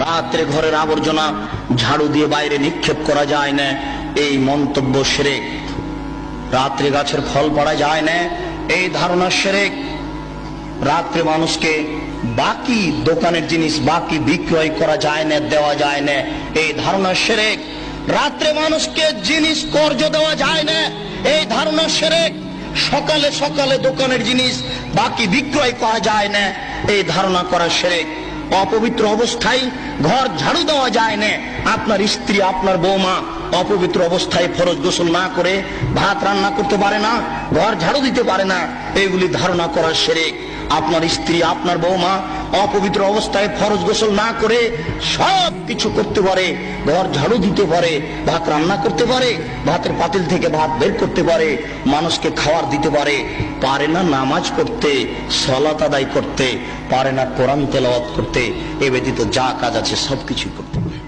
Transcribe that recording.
রাত্রে ঘরের আবর্জনা ঝাড়ু দিয়ে বাইরে নিক্ষেপ করা যায় না, এই মন্তব্য শিরক। রাত্রে গাছের ফল পাড়া যায় না, এই ধারণা শিরক। রাত্রে মানুষকে বাকি দোকানের জিনিস বাকি বিক্রয় করা যায় না, দেওয়া যায় না, এই ধারণা শিরক। রাত্রে মানুষকে জিনিস কর্জ দেওয়া যায় না, এই ধারণা শিরক। সকালে সকালে দোকানের জিনিস বাকি বিক্রয় করা যায় না, এই ধারণা করা শিরক। অপবিত্র অবস্থায় ঘর ঝাড়ু দেওয়া যায় না, আপনার স্ত্রী আপনার বৌমা অপবিত্র অবস্থায় ফরজ গোসল না করে ভাত রান্না করতে পারে না, ঘর ঝাড়ু দিতে পারে না, এগুলি ধারণা করা শিরক। আপনার স্ত্রী আপনার বৌমা অপবিত্র অবস্থায় ফরজ গোসল না করে সব কিছু করতে পারে, ঘর ঝাড়ু দিতে পারে, ভাত রান্না করতে পারে, ভাতের পাতিল থেকে ভাত বের করতে পারে, মানুষকে খাবার দিতে পারে, পারে না নামাজ পড়তে, সালাত আদায় করতে, পারে না কোরআন তেলাওয়াত করতে, এ ব্যতীত যা কাজ আছে সবকিছু করতে পারে।